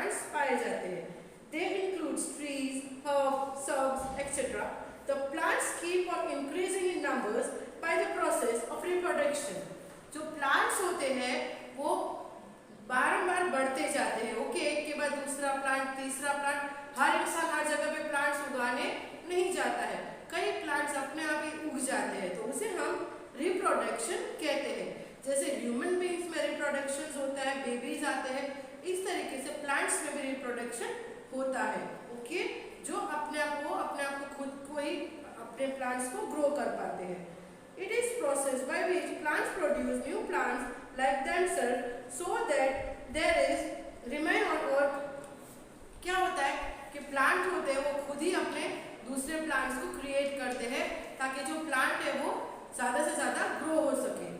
Plants पाए जाते हैं। They includes trees, herb, shrubs etcetera. The plants keep on increasing in numbers by the process of reproduction. जो plants होते हैं वो बारंबार बढ़ते जाते हैं। ओके, एक के बाद दूसरा प्लांट, तीसरा प्लांट। हर इंसान हर जगह पे प्लांट्स उगाने नहीं जाता है, कई प्लांट्स अपने आप ही उग जाते हैं, तो उसे हम रिप्रोडक्शन कहते हैं। जैसे ह्यूमन बीइंग्स में रिप्रोडक्शन होता है, बेबीज आते हैं, इस तरीके से प्लांट्स में भी रिप्रोडक्शन होता है। ओके, जो अपने आप को खुद को ही अपने प्लांट्स को ग्रो कर पाते हैं। It is process by which plants produce new plants like themselves so that there is remain on earth. क्या होता है कि प्लांट होते हैं वो खुद ही अपने दूसरे प्लांट्स को क्रिएट करते हैं ताकि जो प्लांट है वो ज्यादा से ज्यादा ग्रो हो सके।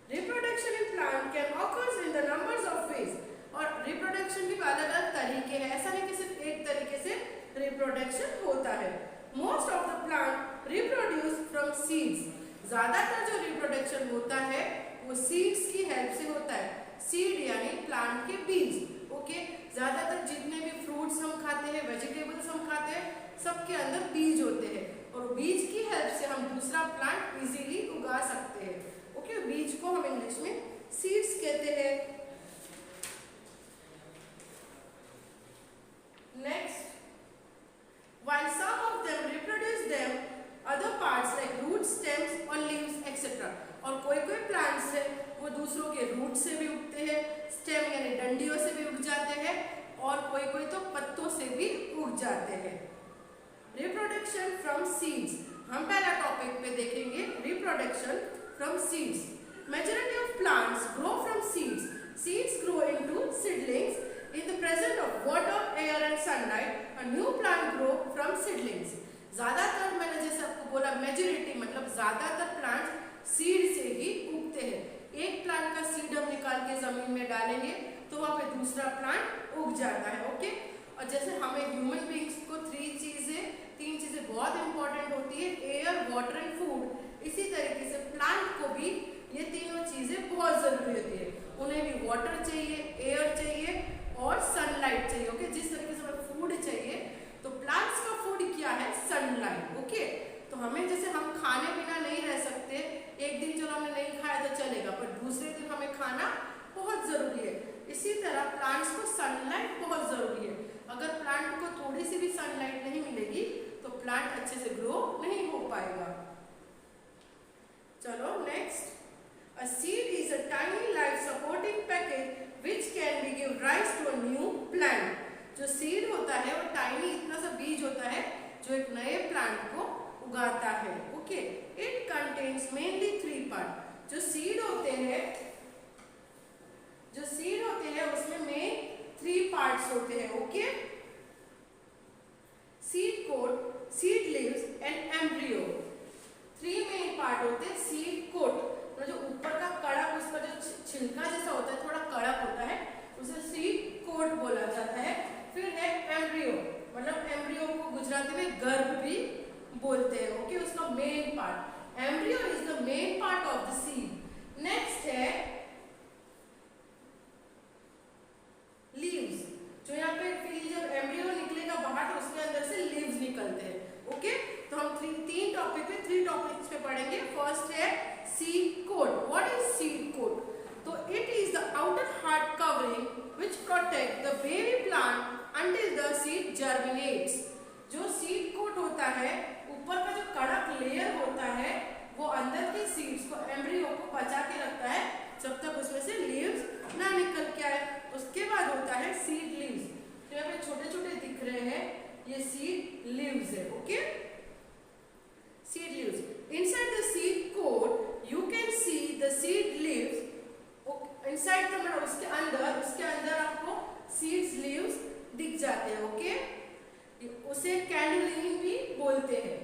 Reproduction in plant can occurs in the numbers of ways. और रिप्रोडक्शन भी अलग अलग तरीके हैं, ऐसा नहीं कि सिर्फ एक तरीके से रिप्रोडक्शन होता है। Most of the plant reproduce from seeds. ज्यादातर जो रिप्रोडक्शन होता है वो सीड्स की हेल्प से होता है। सीड यानी प्लांट के बीज। ओके, ज्यादातर जितने भी फ्रूट्स हम खाते हैं, वेजिटेबल्स हम खाते हैं, सबके अंदर बीज होते हैं और बीज की हेल्प से हम दूसरा प्लांट इजीली उगा सकते हैं। ओके, बीज को हम इंग्लिश में सीड्स कहते हैं। Next, while some of them reproduce them other parts like roots, stems or leaves etc. और कोई प्लांट्स है वो दूसरों के रूट से भी उगते हैं, स्टेम यानी डंडियों से भी उग जाते हैं और कोई तो पत्तों से भी उग जाते हैं। रिप्रोडक्शन फ्रॉम सीड्स, हम पहला टॉपिक पे देखेंगे reproduction from seeds. Majority of plants grow from seeds. Seeds grow into seedlings in the presence of water, air and sunlight. A new plant grow from seedlings. ज्यादातर मैंने जैसे आपको बोला majority मतलब ज्यादातर प्लांट्स सीड से ही उगते हैं। एक प्लांट का सीड हम निकाल के जमीन में डालेंगे तो वहां पे दूसरा प्लांट उग जाता है। ओके, और जैसे हमें ह्यूमन बीइंग्स को तीन चीजें बहुत इंपॉर्टेंट होती है, एयर, वाटर एंड फूड। इसी तरीके से प्लांट को भी ये तीनों चीजें बहुत जरूरी होती है। उन्हें भी वाटर चाहिए, एयर चाहिए और सनलाइट चाहिए। ओके, जिस तरीके से हमें फूड चाहिए तो प्लांट्स का फूड क्या है, सनलाइट। ओके, तो हमें जैसे हम खाने बिना नहीं रह सकते, एक दिन चलो हमने नहीं खाया तो चलेगा पर दूसरे दिन हमें खाना बहुत जरूरी है। इसी तरह प्लांट्स को सनलाइट बहुत जरूरी है। अगर प्लांट को थोड़ी सी भी सनलाइट नहीं मिलेगी तो प्लांट अच्छे से ग्रो नहीं हो पाएगा। चलो next, a seed is a tiny life supporting package which can be give rise to a new plant. जो सीड होता है वो टाइनी इतना सा बीज होता है जो एक नए प्लांट को उगाता है। Okay, it contains mainly 3 part. जो सीड होते हैं उसमें मेन 3 पार्ट्स होते हैं। Okay, seed coat, seed leaves and embryo. 3 main part होते हैं। सीड कोट जो ऊपर का कड़क, उसका जो छिलका जैसा होता है, थोड़ा कड़क होता है, उसे सीड कोट बोला जाता है। फिर है एम्ब्रियो, मतलब एम्ब्रियो को गुजराती में गर्भ भी बोलते हैं। ओके, उसका main part embryo is the main part of the seed. Next है लीव्स। जो यहाँ पे फिर जब एम्ब्रियो निकलेगा बाहर तो उसके अंदर से लीव्स निकलते हैं। ओके, तो हम 3 टॉपिक्स पे पढ़ेंगे। फर्स्ट है seed coat. What is seed coat? So it is the outer hard covering which protect the baby plant until the seed germinates. जो seed coat होता है, ऊपर का जो कड़क लेयर होता है वो अंदर के सीड्स को, एम्ब्रियो को बचा के रखता है जब तक उसमें से लीव्स ना निकल के आए। उसके बाद होता है सीड लीव्स। जो यहाँ पे छोटे छोटे दिख रहे हैं ये सीड लीव्स है। Okay, seed leaves. Inside the seed coat you can see the seed leaves. Inside the मतलब उसके अंदर आपको seeds leaves दिख जाते हैं। ओके, उसे कैंडलिन भी बोलते हैं।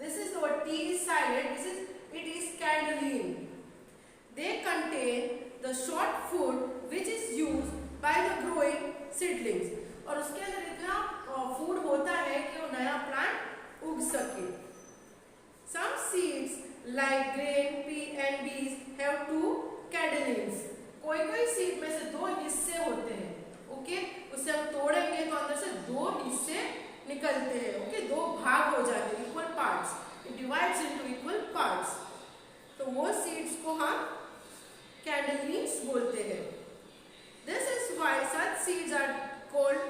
This is the T is silent. It is कैंडलिन। They contain the short food which is used by the growing seedlings. और उसके अंदर इतना फूड होता है कि वो नया प्लांट उग सके। Some seeds like grain, pea and beans have 2 caudalines. कोई सीड में से 2 हिस्से होते हैं। ओके, उसे हम तोड़ेंगे तो अंदर से दो हिस्से निकलते हैं, ओके, दो भाग हो जाते हैं, equal parts, it divides into equal parts. तो वो सीड्स को हम कैंडलिन्स बोलते हैं। This is why such seeds are called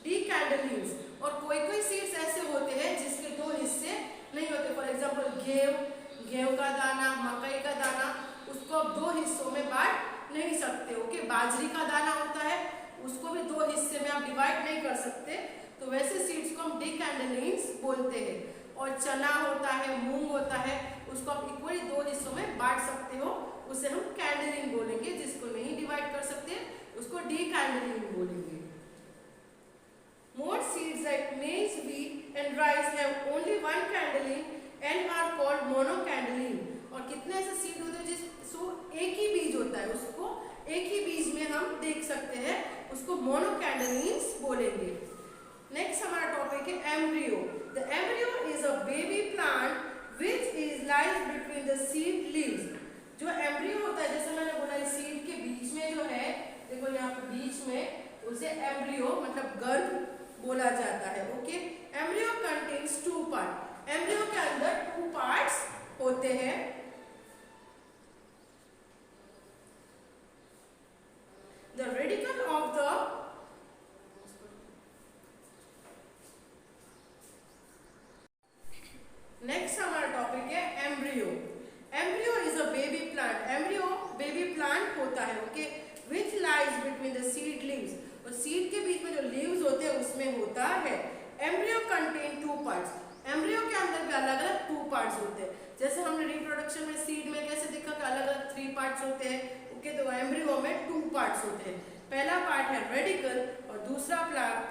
dicotyledons. और कोई कोई सीड्स ऐसे होते हैं जिसके दो हिस्से नहीं होते, फॉर एग्जाम्पल गेहूं का दाना, मकई का दाना, उसको आप दो हिस्सों में बांट नहीं सकते, ओके। बाजरी का दाना होता है, उसको भी दो हिस्से में आप डिवाइड नहीं कर सकते, तो वैसे सीड्स को हम डीकैंडलिन्स बोलते हैं। और चना होता है, मूंग होता है, उसको आप इक्वली दो हिस्सों में बांट सकते हो, उसे हम कैंडलिन बोलेंगे। जिसको नहीं डिवाइड कर सकते उसको डीकैंडलिन बोलेंगे। Most seeds like maize, wheat and rice have only one candeline and are called monocandeline। और कितने ऐसे सीड होते हैं जिसको एक ही बीज होता है, उसको एक ही बीज में हम देख सकते हैं, उसको मोनोकैंडलिन्स बोलेंगे। नेक्स्ट हमारा टॉपिक है embryo. The embryo is a baby plant which is lies between the seed leaves। जो एम्ब्रियो होता है, जैसे मैंने बोला इस सीड के बीच में जो है, देखो यहाँ पे बीच में, उसे एम्ब्रियो मतलब गर्भ बोला जाता है, okay. Embryo contains two part. Embryo के अंदर टू पार्ट्स होते हैं। The radical of the next हमारा टॉपिक है embryo. Embryo is a baby plant. Embryo baby plant होता है, okay, which lies between the seed leaves. और सीड के बीच में जो लीव्स होते हैं उसमें होता है। Embryo contain two parts. Embryo के अंदर भी अलग अलग टू पार्ट्स होते हैं। जैसे हमने रिप्रोडक्शन में सीड में कैसे देखा कि अलग अलग थ्री पार्ट्स होते हैं, ओके, तो एम्ब्रियो में टू पार्ट्स होते हैं। पहला पार्ट है रेडिकल और दूसरा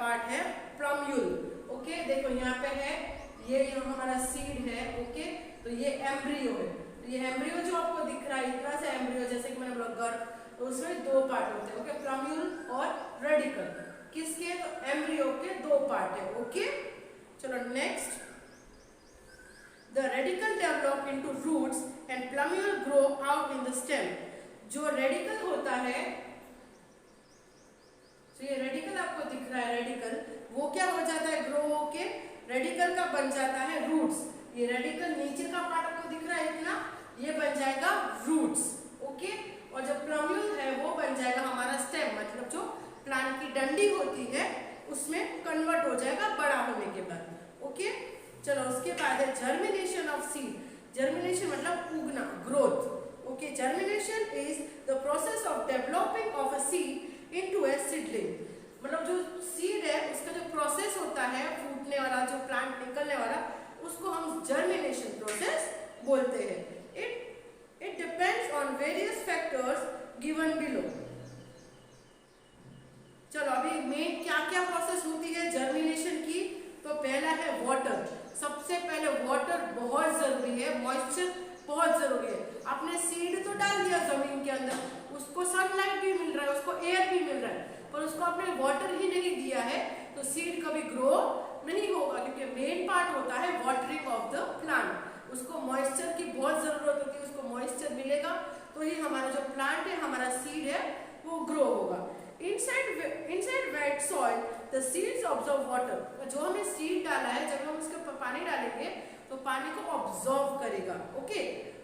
पार्ट है प्लम्यूल, ओके। देखो यहाँ पे है, ये हमारा सीड है, ओके, तो ये एम्ब्रियो है। तो ये एम्ब्रियो जो आपको दिख रहा है, इतना सा एम्ब्रियो, जैसे कि मैंने बोला गर्भ, तो उसमें दो पार्ट होते हैं, ओके, प्लम्यूल और रेडिकल। किसके? तो एम्ब्रियो के दो पार्ट है, ओके। चलो next, the radicle develop into roots and plumule grow out in the stem. जो रेडिकल होता है, तो ये रेडिकल आपको दिख रहा है, रेडिकल वो क्या हो जाता है, ग्रो होके रेडिकल का बन जाता है रूट्स। ये रेडिकल नीचे का पार्ट आपको दिख रहा है इतना, ये बन जाएगा रूट्स, ओके। और जो प्लम्यूल है वो बन जाएगा हमारा स्टेम, मतलब जो प्लांट की डंडी होती है उसमें कन्वर्ट हो जाएगा बड़ा होने के बाद, ओके। चलो उसके बाद है जर्मिनेशन ऑफ सीड। जर्मिनेशन मतलब उगना, growth, okay. Germination is the process of developing of a seed into a seedling. मतलब जो सीड है उसका जो प्रोसेस होता है फूटने वाला, जो प्लांट निकलने वाला, उसको हम जर्मिनेशन प्रोसेस बोलते हैं। It depends on various factors given below. चलो अभी मेन क्या क्या प्रोसेस होती है जर्मिनेशन की, तो पहला है वाटर। सबसे पहले वाटर बहुत जरूरी है, मॉइस्चर बहुत जरूरी है। आपने सीड तो डाल दिया जमीन के अंदर, उसको सनलाइट भी मिल रहा है, उसको एयर भी मिल रहा है, पर उसको आपने वाटर ही नहीं दिया है तो सीड कभी ग्रो नहीं होगा, क्योंकि मेन पार्ट होता है वाटरिंग ऑफ द प्लांट। उसको मॉइस्चर की बहुत जरूरत होती है, उसको मॉइस्चर मिलेगा तो ही हमारा जो प्लांट है, हमारा सीड है, वो ग्रो होगा। Inside wait soil the seeds observe water. जो हमने सीड डाला है, जब हम उसके ऊपर पानी डालेंगे तो पानी को ऑब्जर्व करेगा, okay.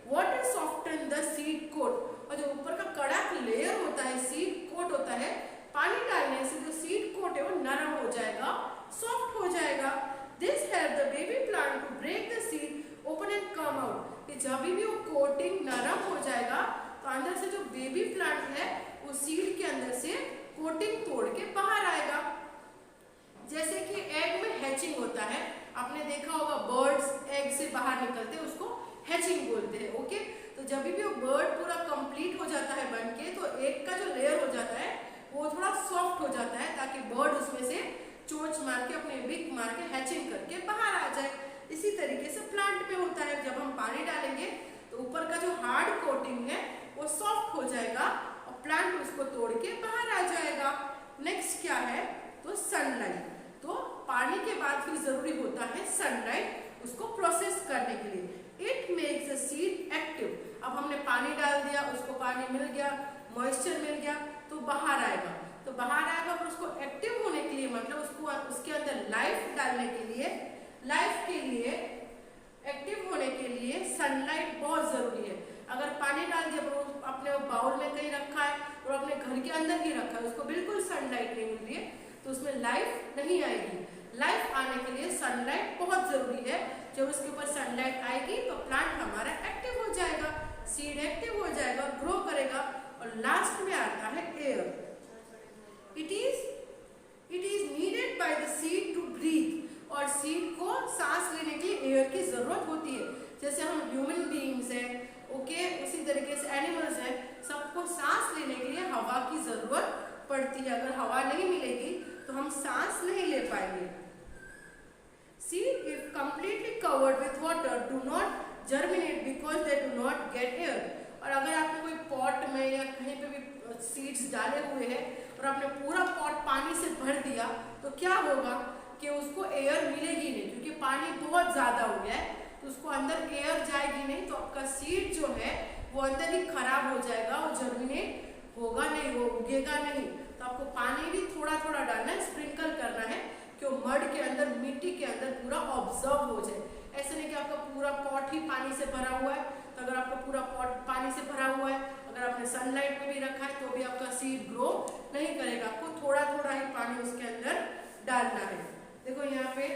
Water soften the seed coat. और जो ऊपर का कड़ा लेयर होता है, सीड कोट होता है, पानी डालने से जो सीड कोट है वो नरम हो जाएगा, सॉफ्ट हो जाएगा। This help the baby plant to break the seed open and come out. कि जब भी वो कोटिंग नरम हो जाएगा तो अंदर से जो बेबी प्लांट है वो सीड के अंदर से कोटिंग तोड़ के बाहर आएगा। जैसे कि एग में हैचिंग होता है, आपने देखा होगा बर्ड्स एग से बाहर निकलते हैं, उसको हैचिंग बोलते हैं, ओके। तो जब भी वो बर्ड पूरा कंप्लीट हो जाता है बनके, तो एग का जो लेयर हो जाता है वो थोड़ा सॉफ्ट हो जाता है, ताकि बर्ड उसमें से चोंच मार के, अपने बिक मार के हैचिंग करके बाहर आ जाए। इसी तरीके से प्लांट में होता है, जब हम पानी डालेंगे तो ऊपर का जो हार्ड कोटिंग है वो सॉफ्ट हो जाएगा और प्लांट उसको तोड़ के बाहर आ जाएगा। नेक्स्ट क्या है, तो सनलाइट। तो पानी के बाद फिर जरूरी होता है सनलाइट उसको प्रोसेस करने के लिए। It makes the seed active. अब हमने पानी डाल दिया, उसको पानी मिल गया, मॉइस्चर मिल गया, तो बाहर आएगा। तो बाहर आएगा और उसको एक्टिव होने के लिए, मतलब उसको उसके अंदर लाइफ डालने के लिए, लाइफ के लिए, एक्टिव होने के लिए सनलाइट बहुत जरूरी है। अगर पानी डाल दिया वो अपने बाउल में कहीं रखा है और अपने घर के अंदर ही रखा है, उसको बिल्कुल सनलाइट नहीं मिल रही है, तो उसमें लाइफ नहीं आएगी। लाइफ आने के लिए सनलाइट बहुत जरूरी है। जब उसके ऊपर सनलाइट आएगी तो प्लांट हमारा एक्टिव हो जाएगा, सीड एक्टिव हो जाएगा, ग्रो करेगा। और लास्ट में आता है air. It is needed by the seed to breathe. और सीड को सांस लेने के लिए एयर की जरूरत होती है। जैसे हम ह्यूमन बीइंग्स हैं, ओके, उसी तरीके से एनिमल्स हैं, सबको सांस लेने के लिए हवा की जरूरत पड़ती है। अगर हवा नहीं मिलेगी तो हम सांस नहीं ले पाएंगे। Seed if completely covered with water do not germinate because they do not get air। और अगर आपने कोई पॉट में या कहीं पे भी सीड्स डाले हुए हैं और आपने पूरा पॉट पानी से भर दिया तो क्या होगा कि उसको एयर मिलेगी नहीं, क्योंकि पानी बहुत ज्यादा हो गया है तो उसको अंदर एयर जाएगी नहीं, तो आपका सीड जो है वो अंदर ही खराब हो जाएगा और जर्मिनेट होगा नहीं, वो उगेगा नहीं। तो आपको पानी भी थोड़ा थोड़ा डालना है, स्प्रिंकल करना है कि मड के अंदर, मिट्टी के अंदर पूरा ऑब्जर्व हो जाए। ऐसे नहीं कि आपका पूरा पॉट ही पानी से भरा हुआ है, तो अगर आपका पूरा पॉट पानी से भरा हुआ है, अगर आपने सनलाइट में भी रखा है तो भी आपका सीड ग्रो नहीं करेगा। आपको थोड़ा थोड़ा ही पानी उसके अंदर डालना है। देखो यहाँ पे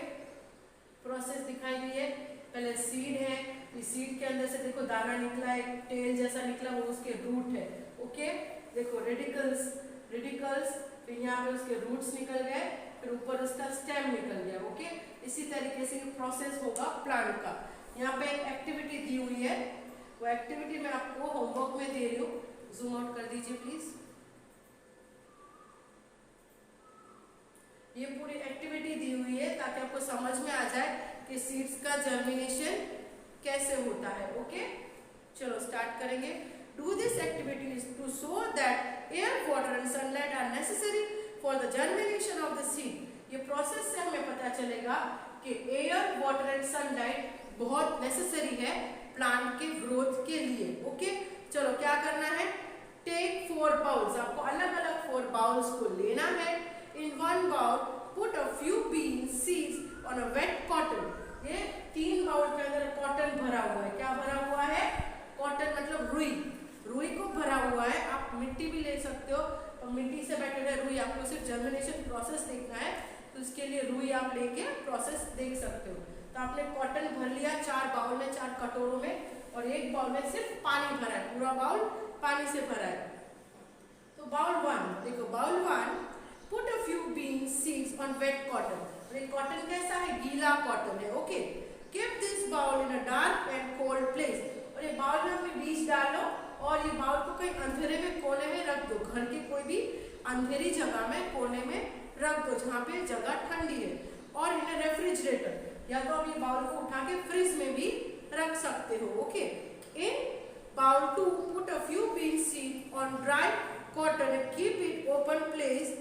प्रोसेस दिखाई गई है। पहले सीड है, इस सीड के अंदर से देखो दाना निकला, एक टेल जैसा निकला, वो उसके रूट है। ओके, देखो रेडिकल्स, फिर यहाँ पे उसके रूट्स निकल गए, फिर ऊपर उसका स्टेम निकल गया। ओके, इसी तरीके से प्रोसेस होगा प्लांट का। यहाँ पे एक एक्टिविटी दी हुई है, वो एक्टिविटी मैं आपको होमवर्क में दे रही हूँ। जूम आउट कर दीजिए प्लीज। ये पूरी एक्टिविटी दी हुई है ताकि आपको समझ में आ जाए कि सीड्स का जर्मिनेशन कैसे होता है। ओके, चलो स्टार्ट करेंगे। Do this activity is to show that air, water and sunlight are necessary for the germination of the seed। ये प्रोसेस से हमें पता चलेगा कि एयर, वाटर एंड सनलाइट बहुत नेसेसरी है प्लांट के ग्रोथ के लिए। ओके, चलो क्या करना है, टेक 4 बाउल्स, आपको अलग अलग 4 बाउल्स को लेना है। In 1 bowl put a few bean seeds on a wet cotton. ये 3 बाउल के अंदर कॉटन भरा हुआ है। क्या भरा हुआ है, कॉटन मतलब रुई को भरा हुआ है। आप मिट्टी भी ले सकते हो, और मिट्टी से बेटर है रुई। आपको सिर्फ जर्मिनेशन प्रोसेस देखना है तो उसके लिए रुई आप लेके प्रोसेस देख सकते हो। तो आपने कॉटन भर लिया 4 बाउल में, 4 कटोरों में, और 1 बाउल में सिर्फ पानी भरा है, पूरा बाउल पानी से भरा है। तो बाउल 1, देखो bowl 1, put a few bean seeds on wet cotton. और ये कॉटन कैसा है, गीला कॉटन है। Okay, keep this bowl in a dark and cold place. और ये बाउल में अपने बीज डालो और ये बाउल को कहीं अंधेरे में कोने में रख दो, घर के कोई भी अंधेरी जगह में कोने में रख दो जहाँ पे जगह ठंडी है। और इन रेफ्रिजरेटर, या तो आप ये बाउल को उठा के फ्रिज में भी रख सकते हो। Okay, in bowl 2 put a few bean seed on dry cotton and keep it open place.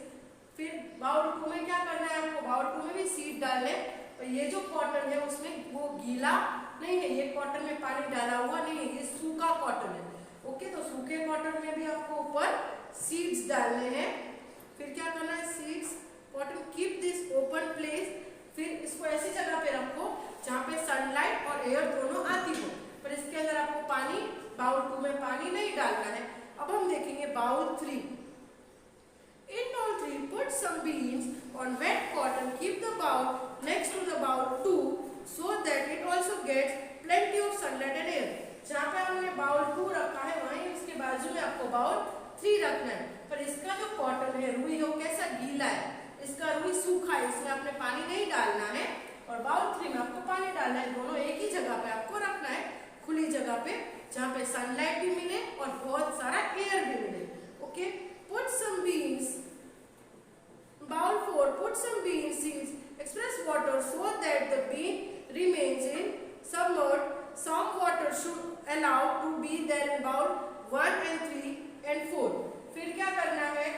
फिर बाउल 2 में क्या करना है आपको, बाउल 2 में भी सीड डालने। और ये जो कॉटन है उसमें वो गीला नहीं है, ये कॉटन में पानी डाला हुआ नहीं है, ये सूखा कॉटन है। ओके, तो सूखे कॉटन में भी आपको ऊपर सीड्स डालने हैं। फिर क्या करना है, seeds cotton keep this open place. फिर इसको ऐसी जगह पे रखो जहाँ पे सनलाइट और एयर दोनों आती हो, पर इसके अंदर आपको पानी, बाउल 2 में पानी नहीं डालना है। अब हम देखेंगे bowl 3। In bowl 3 put some beans on wet cotton, keep the bowl next to the bowl 2 so that it also gets plenty of sunlight and air। जहाँ पे हमने बाउल 2 रखा है वहीं उसके बाजू में आपको बाउल 3 रखना है। पर इसका जो कॉटन है, रुई है, वो कैसा गीला है, इसका रुई सूखा है, इसमें आपने पानी नहीं डालना है। और बाउल 3 में आपको पानी डालना है। दोनों एक ही जगह पे आपको रखना है, खुली जगह पे जहाँ पे सनलाइट भी मिले और बहुत सारा एयर भी मिले। Okay, put some beans, bowl 4 put some bean seeds, express water so that the bean remains in submerged। Some water should allow to be there in bowl 1 and 3 and 4। फिर क्या करना है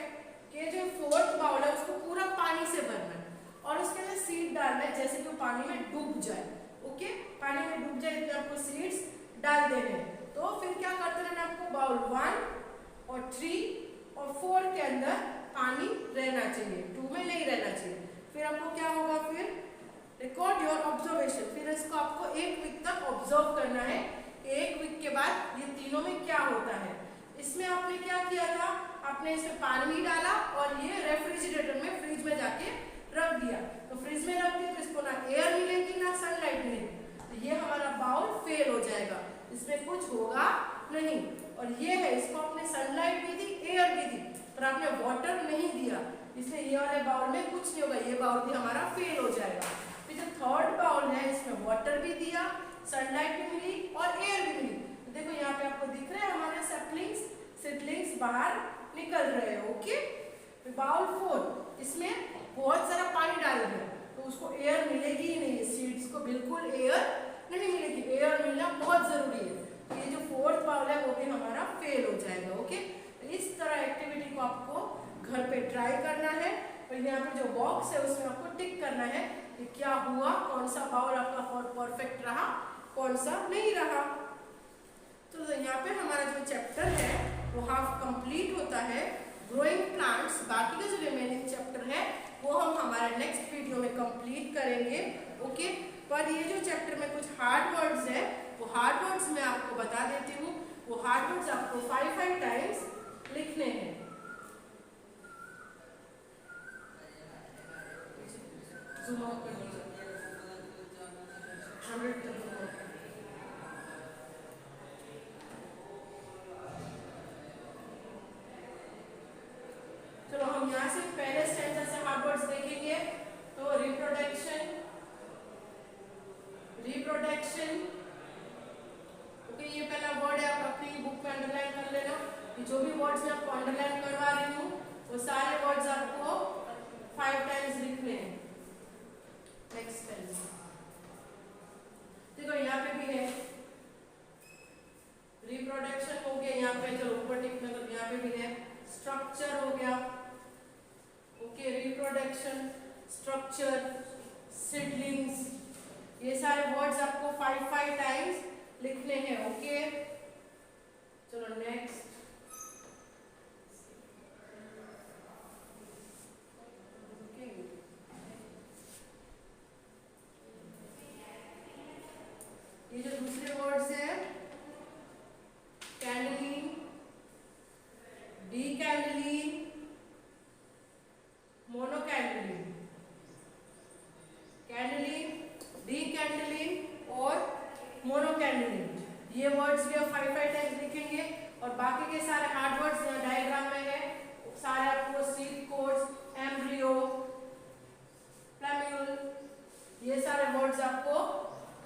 कि जो 4th बाउल है उसको पूरा पानी से भरना है और उसके अंदर सीड डालना है, जैसे कि पानी में डूब जाए। ओके, पानी में डूब जाए तो आपको सीड्स डाल देने हैं। तो फिर क्या करते रहना आपको, बाउल 1 और 3 और 4 के अंदर पानी रहना चाहिए, 2 में नहीं रहना चाहिए। फिर आपको क्या होगा, फिर रिकॉर्ड योर ऑब्जर्वेशन, फिर इसको आपको 1 वीक तक ऑब्जर्व करना है। 1 वीक के बाद ये तीनों में क्या होता है। इसमें आपने क्या किया था, आपने इसमें पानी डाला और ये रेफ्रिजरेटर में फ्रिज में जाके रख दिया। तो फ्रिज में रख दिया तो इसको ना एयर मिलेगी ना सनलाइट मिलेगी, तो ये हमारा बाउल फेल हो जाएगा, इसमें कुछ होगा नहीं। और ये है, इसको आपने सनलाइट भी दी, एयर भी दी, पर आपने वाटर नहीं दिया, इसलिए ये वाले बाउल में कुछ नहीं होगा, ये बाउल भी हमारा फेल हो जाएगा। फिर जो थर्ड बाउल है, इसमें वाटर भी दिया, सनलाइट भी मिली और एयर भी मिली। तो देखो यहाँ पे आपको दिख रहा है हमारे सीडलिंग्स बाहर निकल रहे हैं। ओके, बाउल 4, इसमें बहुत सारा पानी डाल दिया तो उसको एयर मिलेगी ही नहीं, सीड्स को बिल्कुल एयर नहीं मिलेगी, एयर मिलना बहुत जरूरी है। तो ये जो 4th बाउल है वो भी हमारा फेल हो जाएगा। ओके, तो इस तरह एक्टिविटी को आपको घर पे ट्राई करना है। और यहाँ पे जो बॉक्स है उसमें आपको टिक करना है कि क्या हुआ, कौन सा बाउल आपका परफेक्ट रहा, कौन सा नहीं रहा। तो यहाँ पे हमारा जो चैप्टर है वो हाफ कंप्लीट होता है, ग्रोइंग प्लांट्स। बाकी का जो रिमेनिंग चैप्टर है वो हम हमारे नेक्स्ट वीडियो में कंप्लीट करेंगे। ओके, पर ये जो चैप्टर में कुछ हार्ड वर्ड्स है वो हार्ड वर्ड्स मैं आपको बता देती हूँ। वो हार्ड वर्ड्स आपको 5 टाइम्स लिखने हैं। चलो हम यहाँ से पहले स्टेंजा से हार्ड वर्ड्स देखेंगे। तो रिप्रोडक्शन, ओके, ये पहला वर्ड है, आप अपनी बुक में अंडरलाइन कर लेना। जो भी वर्ड्स मैं आपको अंडरलाइन करवा रही हूँ वो सारे वर्ड्स आपको 5 टाइम्स लिखने हैं। नेक्स्ट टाइम देखो यहाँ पे भी है रिप्रोडक्शन हो गया, यहाँ पे चलो ऊपर टिक मतलब यहाँ पे भी है स्ट्रक्चर हो गया। ओके, रिप्रोडक्शन, स्ट्रक्चर, सीडलिंग्स, ये सारे वर्ड्स आपको 5 टाइम्स लिखने हैं। ओके, चलो नेक्स्ट ये जो दूसरे वर्ड्स है कैंडलिंग, डीकैंडलिंग, मोनोकैंडलिंग, कैंडलिंग, डीकैंडलिंग और मोनोकैंडलिंग, ये वर्ड्स भी आप 5 टाइम्स लिखेंगे। और बाकी के सारे हार्ड वर्ड्स यहाँ डायग्राम में है, सारे आपको सीड कोड्स, एम्ब्रियो, प्लैम्यूल, ये सारे वर्ड्स आपको,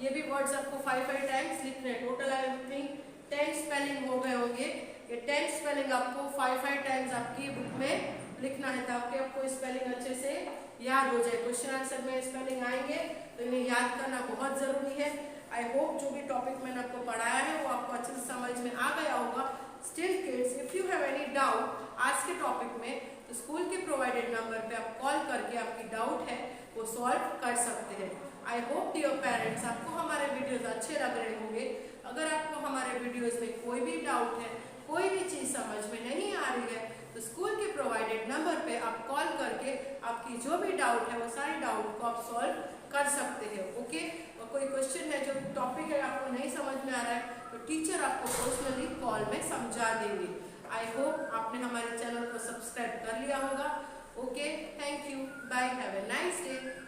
ये भी वर्ड्स आपको 5 टाइम्स लिखने हैं। टोटल आई थिंक 10 स्पेलिंग हो गए होंगे। ये 10 स्पेलिंग आपको 5 टाइम्स आपकी बुक में लिखना है ताकि आपको स्पेलिंग अच्छे से याद हो जाए। क्वेश्चन आंसर में स्पेलिंग आएंगे तो इन्हें याद करना बहुत जरूरी है। आई होप जो भी टॉपिक मैंने आपको पढ़ाया है वो आपको अच्छे से समझ में आ गया होगा। Still kids, if you have any doubt आज के टॉपिक में तो स्कूल के प्रोवाइडेड नंबर पे आप कॉल करके आपकी डाउट है वो सॉल्व कर सकते हैं। आई होप डियर पेरेंट्स आपको हमारे वीडियोस अच्छे लग रहे होंगे। अगर आपको हमारे वीडियोस में कोई भी डाउट है, कोई भी चीज़ समझ में नहीं आ रही है तो स्कूल के प्रोवाइडेड नंबर पे आप कॉल करके आपकी जो भी डाउट है वो सारे डाउट को आप सॉल्व कर सकते हैं। ओके, और कोई क्वेश्चन है जो टॉपिक है आपको नहीं समझ में आ रहा है तो टीचर आपको पर्सनली कॉल में समझा देंगे। आई होप आपने हमारे चैनल को सब्सक्राइब कर लिया होगा। Okay, thank you, bye, have a nice day.